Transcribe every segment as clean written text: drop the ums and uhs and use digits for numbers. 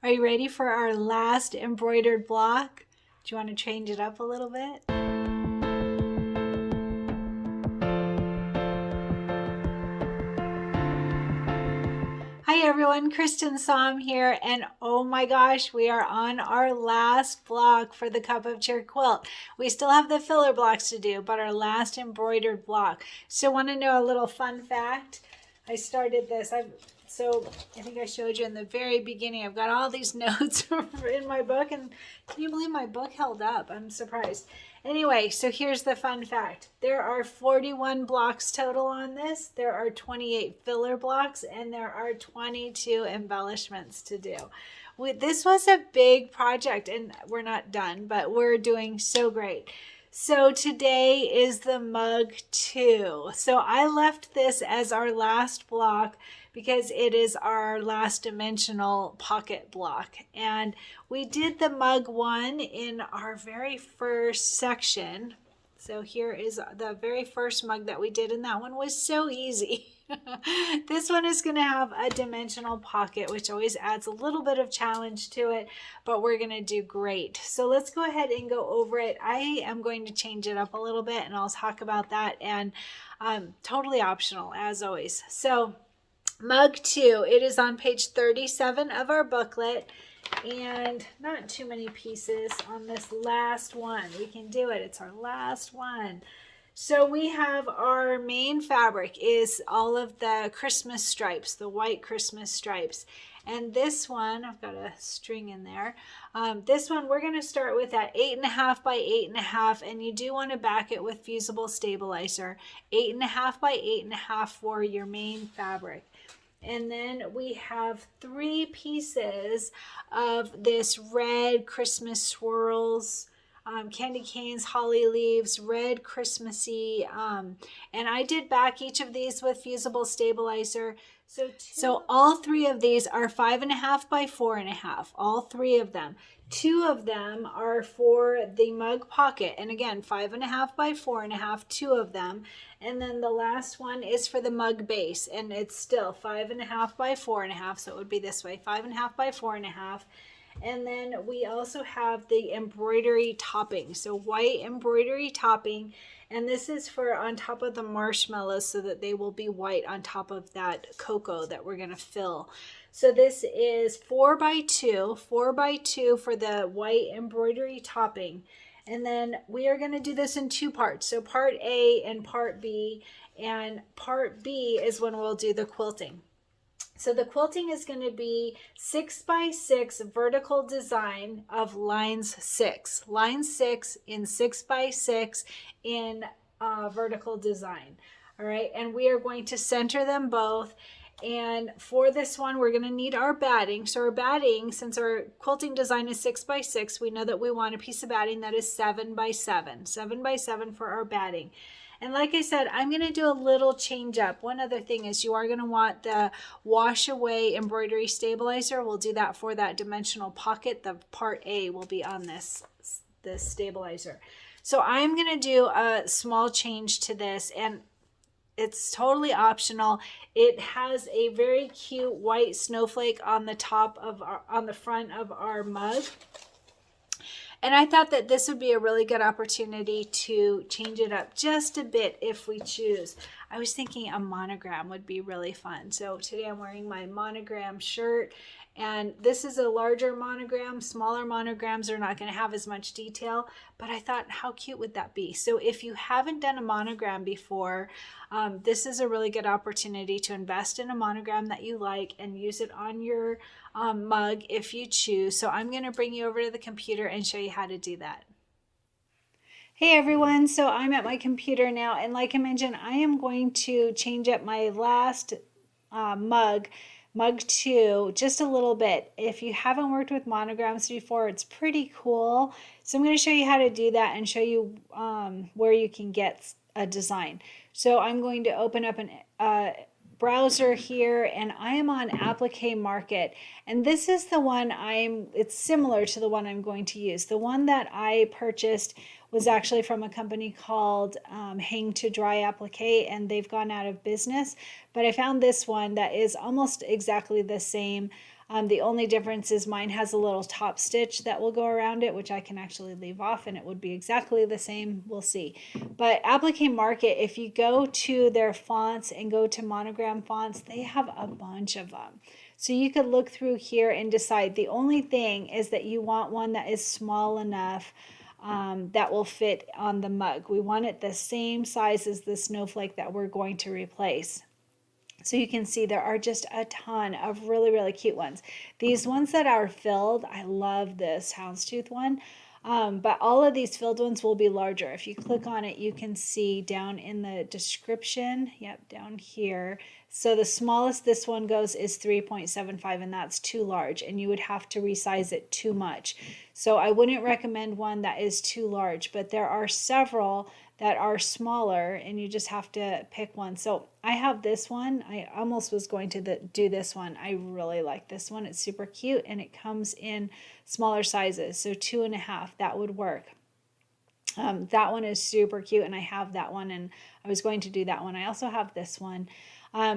Are you ready for our last embroidered block? Do you want to change it up a little bit? Hi everyone, Cristin here, and oh my gosh, we are on our last block for the Cup of Cheer quilt. We still have the filler blocks to do, but our last embroidered block. So want to know a little fun fact? I started this, I think I showed you in the very beginning, I've got all these notes in my book, and can you believe my book held up? I'm surprised. Anyway, so here's the fun fact. There are 41 blocks total on this. There are 28 filler blocks, and there are 22 embellishments to do. This was a big project, and we're not done, but we're doing so great. So today is the mug 2. So I left this as our last block because it is our last dimensional pocket block. And we did the mug 1 in our very first section. So here is the very first mug that we did, and that one was so easy. This one is going to have a dimensional pocket, which always adds a little bit of challenge to it, but we're going to do great. So let's go ahead and go over it. I am going to change it up a little bit, and I'll talk about that, and totally optional as always. So mug 2, it is on page 37 of our booklet, and not too many pieces on this last one. We can do it. It's our last one. So we have our main fabric is all of the Christmas stripes, the white Christmas stripes. And this one, I've got a string in there. This one we're going to start with at 8.5 by 8.5, and you do want to back it with fusible stabilizer. 8.5 by 8.5 for your main fabric. And then we have 3 pieces of this red Christmas swirls, candy canes, holly leaves, red Christmassy, and I did back each of these with fusible stabilizer. So all 3 of these are 5.5 by 4.5, all 3 of them. 2 of them are for the mug pocket, and again 5.5 by 4.5, 2 of them. And then the last one is for the mug base, and it's still 5.5 by 4.5, so it would be this way, 5.5 by 4.5. And then we also have the embroidery topping, so white embroidery topping, and this is for on top of the marshmallows so that they will be white on top of that cocoa that we're going to fill. So this is 4 by 2 for the white embroidery topping. And then we are going to do this in 2 parts. So part A and part B, and part B is when we'll do the quilting. So the quilting is going to be 6 by 6 vertical design of lines 6. Line 6 in 6 by 6 in vertical design. All right, and we are going to center them both. And for this one, we're going to need our batting. So our batting, since our quilting design is 6 by 6, we know that we want a piece of batting that is 7 by 7. 7 by 7 for our batting. And like I said, I'm going to do a little change up. One other thing is you are going to want the wash away embroidery stabilizer. We'll do that for that dimensional pocket. The part A will be on this stabilizer. So I'm going to do a small change to this, and it's totally optional. It has a very cute white snowflake on the top of on the front of our mug. And I thought that this would be a really good opportunity to change it up just a bit if we choose. I was thinking a monogram would be really fun. So today I'm wearing my monogram shirt, and this is a larger monogram. Smaller monograms are not going to have as much detail, but I thought, how cute would that be? So if you haven't done a monogram before, this is a really good opportunity to invest in a monogram that you like and use it on your mug if you choose. So I'm going to bring you over to the computer and show you how to do that. Hey everyone, so I'm at my computer now, and like I mentioned, I am going to change up my last mug 2 just a little bit. If you haven't worked with monograms before, it's pretty cool. So I'm going to show you how to do that and show you where you can get a design. So I'm going to open up an browser here, and I am on Applique Market, and this is the one it's similar to the one I'm going to use. The one that I purchased was actually from a company called Hang to Dry Applique, and they've gone out of business, but I found this one that is almost exactly the same. The only difference is mine has a little top stitch that will go around it, which I can actually leave off and it would be exactly the same. We'll see. But Applique Market, if you go to their fonts and go to monogram fonts, they have a bunch of them. So you could look through here and decide. The only thing is that you want one that is small enough that will fit on the mug. We want it the same size as the snowflake that we're going to replace. So you can see there are just a ton of really, really cute ones. These ones that are filled, I love this houndstooth one. But all of these filled ones will be larger. If you click on it, you can see down in the description, yep, down here. So the smallest this one goes is 3.75, and that's too large, and you would have to resize it too much. So I wouldn't recommend one that is too large, but there are several that are smaller, and you just have to pick one. So I have this one. I almost was going to do this one. I really like this one. It's super cute, and it comes in smaller sizes. So 2.5, that would work. That one is super cute, and I have that one, and I was going to do that one. I also have this one.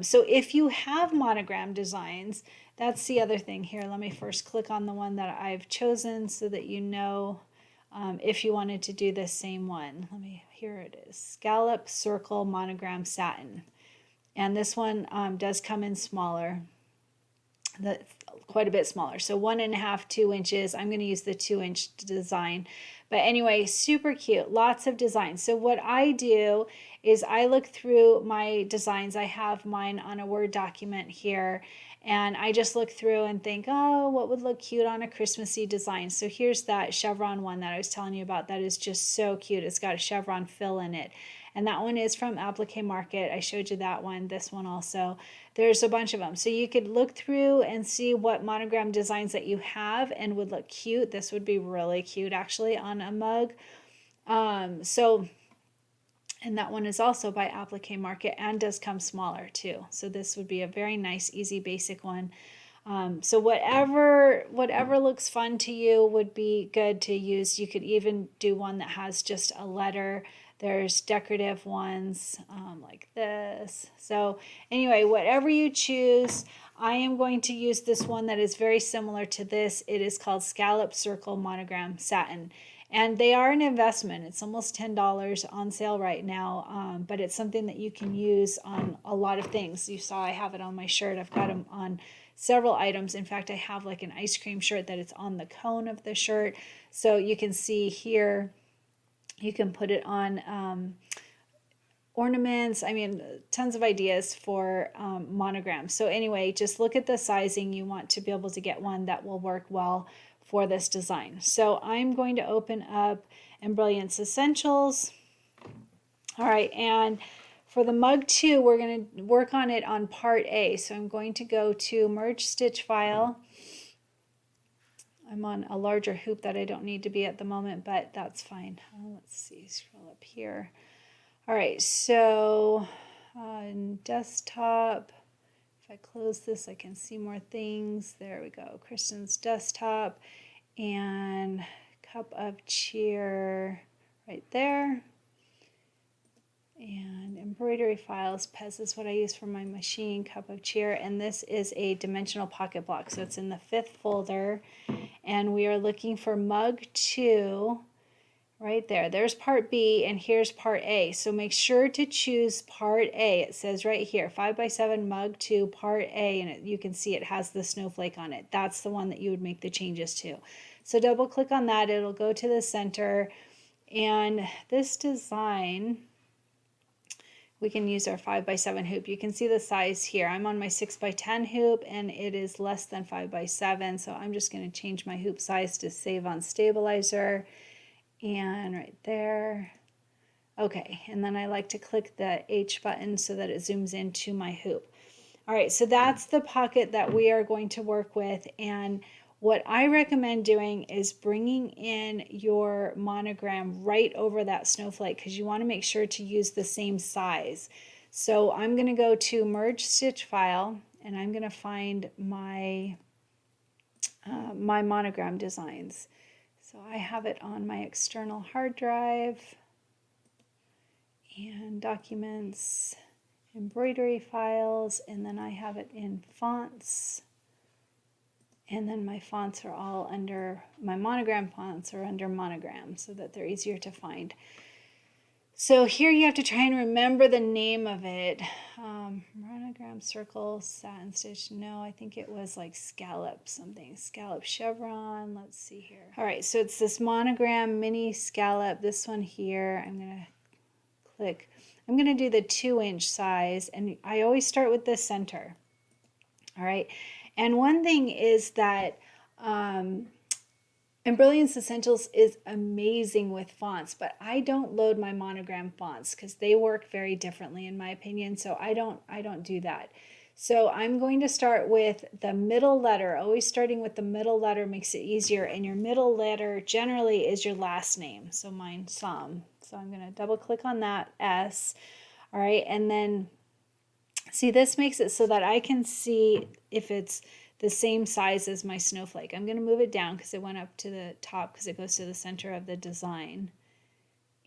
So if you have monogram designs, that's the other thing here. Let me first click on the one that I've chosen so that you know if you wanted to do the same one. Here it is, Scallop Circle Monogram Satin. And this one does come in smaller, quite a bit smaller. So 1.5, 2 inches. I'm going to use the 2-inch design. But anyway, super cute, lots of designs. So what I do is I look through my designs. I have mine on a Word document here, and I just look through and think, oh, what would look cute on a Christmassy design? So here's that chevron one that I was telling you about. That is just so cute. It's got a chevron fill in it. And that one is from Applique Market. I showed you that one, this one also. There's a bunch of them. So you could look through and see what monogram designs that you have and would look cute. This would be really cute actually on a mug. And that one is also by Applique Market and does come smaller too. So this would be a very nice, easy, basic one. So whatever looks fun to you would be good to use. You could even do one that has just a letter. There's decorative ones like this. So anyway, whatever you choose, I am going to use this one that is very similar to this. It is called Scallop Circle Monogram Satin. And they are an investment. It's almost $10 on sale right now, but it's something that you can use on a lot of things. You saw I have it on my shirt. I've got them on several items. In fact, I have like an ice cream shirt that it's on the cone of the shirt. So you can see here, you can put it on ornaments. I mean, tons of ideas for monograms. So anyway, just look at the sizing. You want to be able to get one that will work well for this design. So I'm going to open up Embellishment Essentials. All right, and for the mug 2, we're going to work on it on part A. So I'm going to go to Merge Stitch File. I'm on a larger hoop that I don't need to be at the moment, but that's fine. Let's see, scroll up here. All right, so on desktop, if I close this, I can see more things. There we go, Cristin's desktop and cup of cheer right there. And embroidery files, Pez is what I use for my machine, cup of cheer, and this is a dimensional pocket block. So it's in the 5th folder, and we are looking for mug 2 right there. There's part B, and here's part A. So make sure to choose part A. It says right here, 5x7 mug 2 part A, and you can see it has the snowflake on it. That's the one that you would make the changes to. So double click on that. It'll go to the center, and this design, we can use our 5x7 hoop. You can see the size here. I'm on my 6x10 hoop, and it is less than 5x7, so I'm just going to change my hoop size to save on stabilizer. And right there. Okay, and then I like to click the H button so that it zooms into my hoop. All right, so that's the pocket that we are going to work with, and what I recommend doing is bringing in your monogram right over that snowflake because you want to make sure to use the same size. So I'm going to go to Merge Stitch File, and I'm going to find my, my monogram designs. So I have it on my external hard drive, and Documents, Embroidery Files, and then I have it in Fonts. And then my fonts are all under, my monogram fonts are under monogram so that they're easier to find. So here you have to try and remember the name of it. Monogram circle, satin stitch. No, I think it was like scallop something. Scallop chevron. Let's see here. All right, so it's this monogram mini scallop. This one here. I'm going to click. I'm going to do the 2-inch size, and I always start with the center. All right, and one thing is that Embellishment Essentials is amazing with fonts, but I don't load my monogram fonts because they work very differently in my opinion, so I don't do that. So I'm going to start with the middle letter. Always starting with the middle letter makes it easier, and your middle letter generally is your last name. So mine's Som. So I'm going to double click on that S. All right, and then see, this makes it so that I can see if it's the same size as my snowflake. I'm going to move it down because it went up to the top because it goes to the center of the design.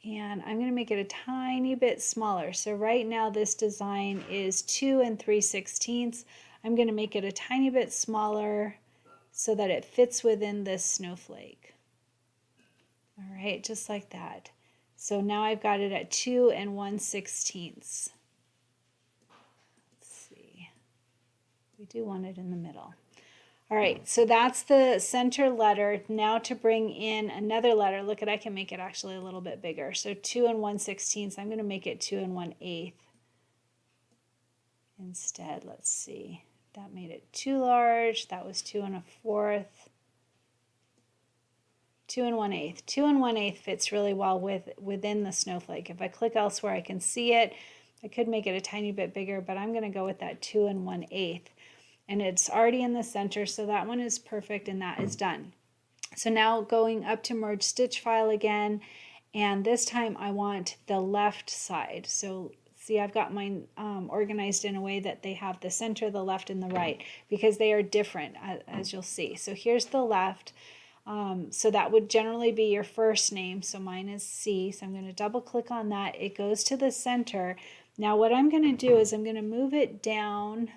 And I'm going to make it a tiny bit smaller. So right now this design is 2 3/16. I'm going to make it a tiny bit smaller so that it fits within this snowflake. All right, just like that. So now I've got it at 2 1/16. We do want it in the middle. All right, so that's the center letter. Now to bring in another letter, look at, I can make it actually a little bit bigger. So 2 1/16, I'm going to make it 2 1/8 instead. Let's see, that made it too large. That was 2 1/4. 2 1/8. 2 1/8 fits really well within the snowflake. If I click elsewhere, I can see it. I could make it a tiny bit bigger, but I'm going to go with that 2 1/8. And it's already in the center, so that one is perfect, and that is done. So now going up to merge stitch file again, and this time I want the left side. So see, I've got mine organized in a way that they have the center, the left, and the right, because they are different, as you'll see. So here's the left. So that would generally be your first name. So mine is C. So I'm going to double click on that. It goes to the center. Now what I'm going to do is I'm going to move it down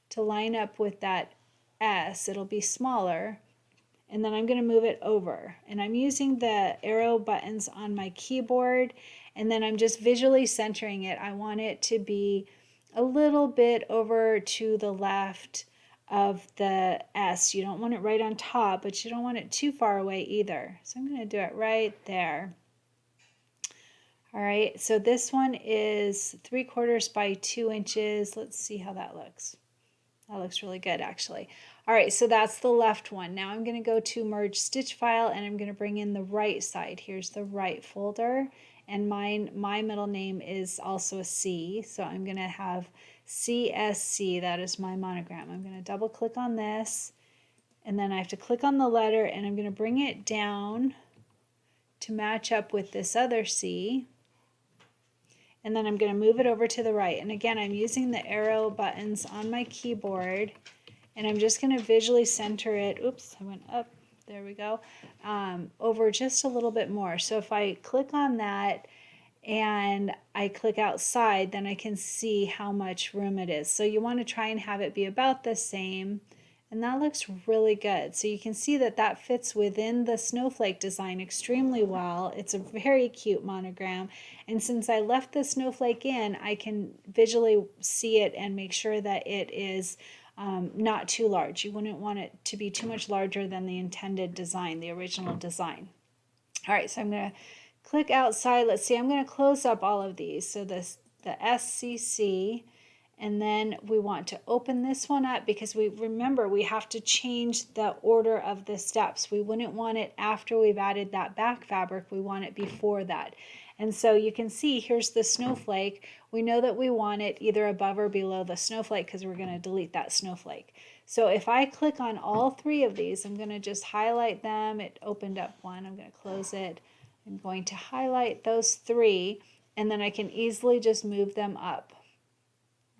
to line up with that S. It'll be smaller, and then I'm going to move it over, and I'm using the arrow buttons on my keyboard, and then I'm just visually centering it. I want it to be a little bit over to the left of the S. You don't want it right on top, but you don't want it too far away either. So I'm going to do it right there. All right, so this one is 3/4 by 2 inches. Let's see how that looks. That looks really good, actually. All right, so that's the left one. Now I'm going to go to merge stitch file, and I'm going to bring in the right side. Here's the right folder, and my middle name is also a C, so I'm going to have CSC. That is my monogram. I'm going to double click on this, and then I have to click on the letter, and I'm going to bring it down to match up with this other C. And then I'm going to move it over to the right. And again, I'm using the arrow buttons on my keyboard, and I'm just going to visually center it. Oops, I went up. There we go. Over just a little bit more. So if I click on that and I click outside, then I can see how much room it is. So you want to try and have it be about the same. And that looks really good. So you can see that that fits within the snowflake design extremely well. It's a very cute monogram. And since I left the snowflake in, I can visually see it and make sure that it is not too large. You wouldn't want it to be too much larger than the intended design, the original design. All right, so I'm going to click outside. Let's see, I'm going to close up all of these. So the SCC. And then we want to open this one up because we have to change the order of the steps. We wouldn't want it after we've added that back fabric. We want it before that. And so you can see here's the snowflake. We know that we want it either above or below the snowflake because we're going to delete that snowflake. So if I click on all 3 of these, I'm going to just highlight them. It opened up one. I'm going to close it. I'm going to highlight those 3, and then I can easily just move them up.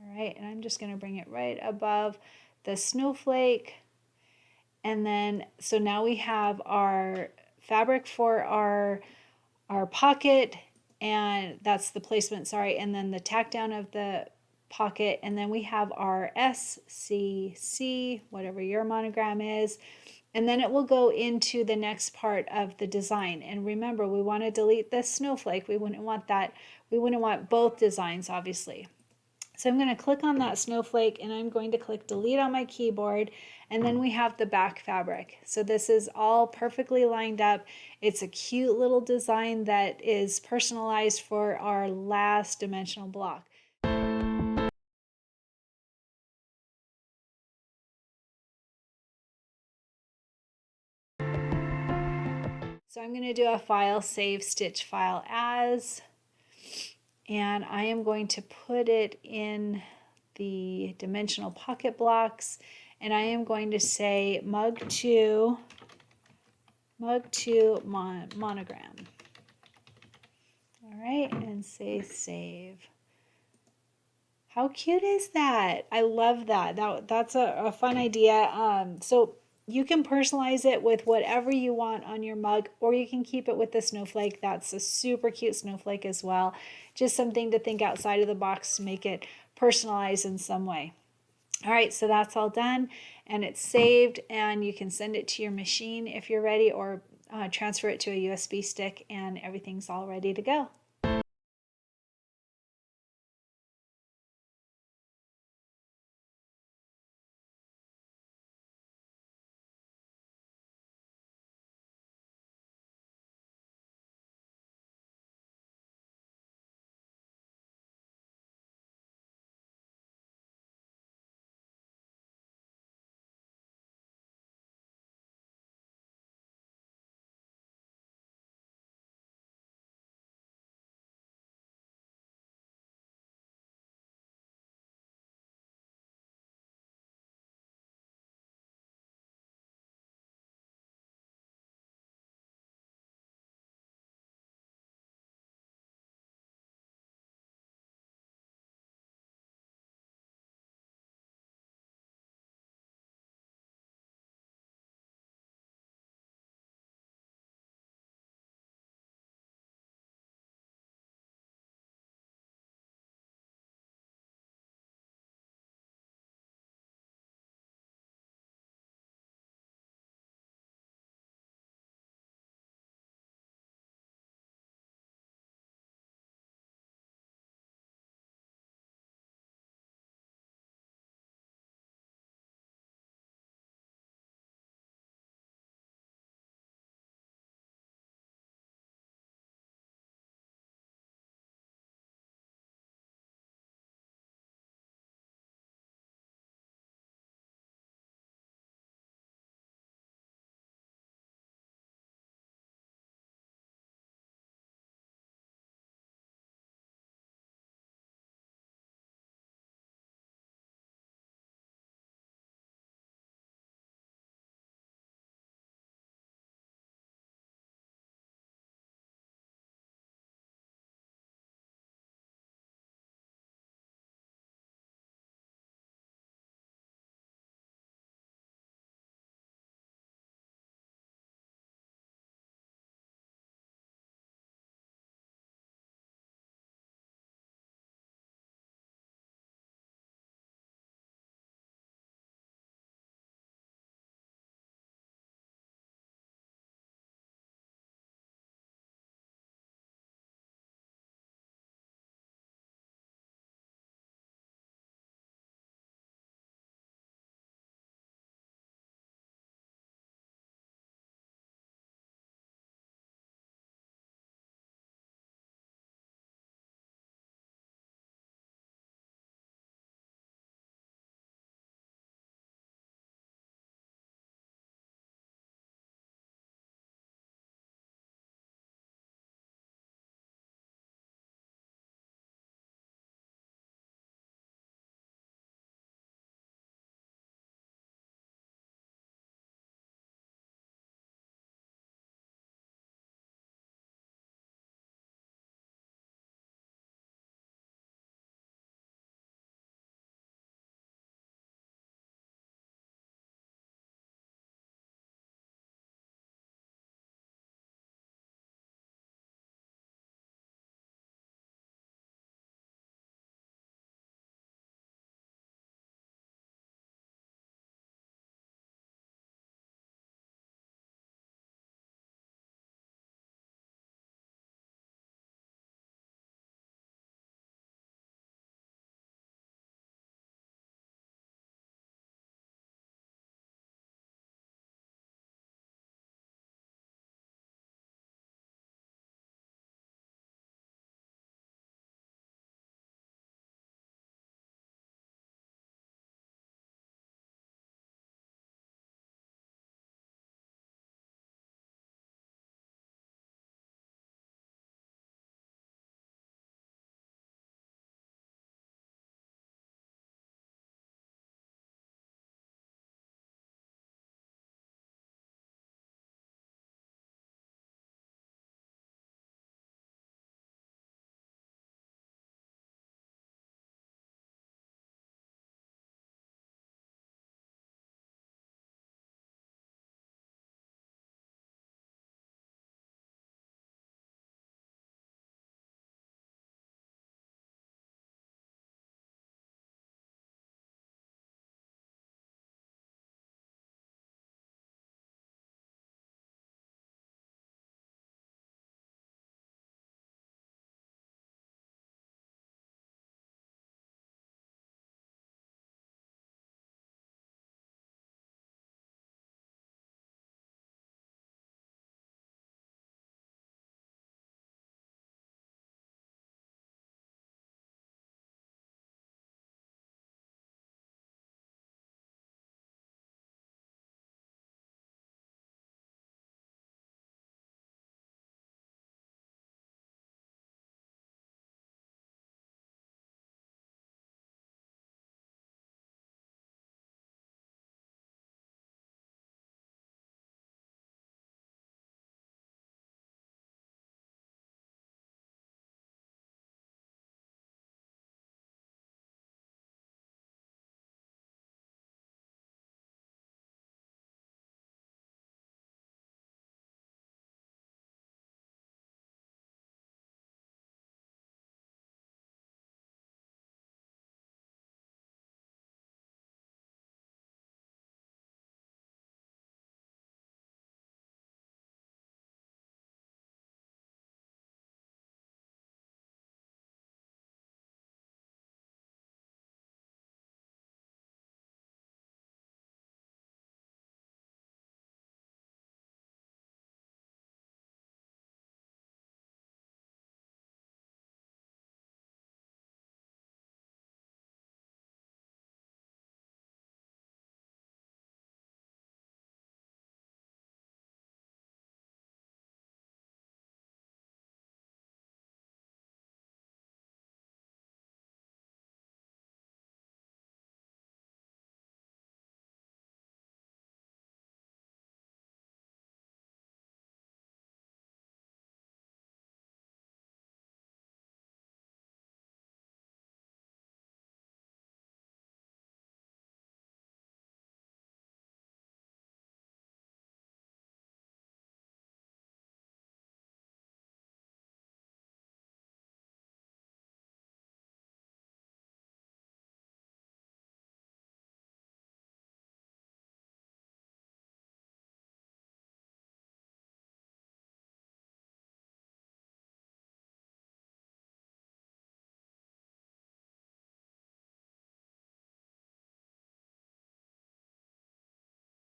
All right, and I'm just going to bring it right above the snowflake. And then, so now we have our fabric for our pocket, and that's the placement, sorry, and then the tack down of the pocket, and then we have our SCC, whatever your monogram is, and then it will go into the next part of the design. And remember, we want to delete this snowflake. We wouldn't want that. We wouldn't want both designs, obviously. So I'm going to click on that snowflake and I'm going to click delete on my keyboard, and then we have the back fabric. So this is all perfectly lined up. It's a cute little design that is personalized for our last dimensional block. So I'm going to do a file, save stitch file as, and I am going to put it in the dimensional pocket blocks, and I am going to say mug 2 monogram. All right, and say save. How cute is that? I love that. That's a fun idea. So you can personalize it with whatever you want on your mug, or you can keep it with the snowflake. That's a super cute snowflake as well. Just something to think outside of the box to make it personalized in some way. All right, so that's all done and it's saved, and you can send it to your machine if you're ready, or transfer it to a USB stick, and everything's all ready to go.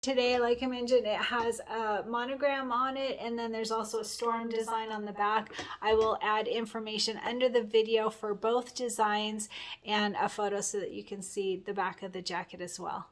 Today, like I mentioned, it has a monogram on it, and then there's also a storm design on the back. I will add information under the video for both designs and a photo so that you can see the back of the jacket as well.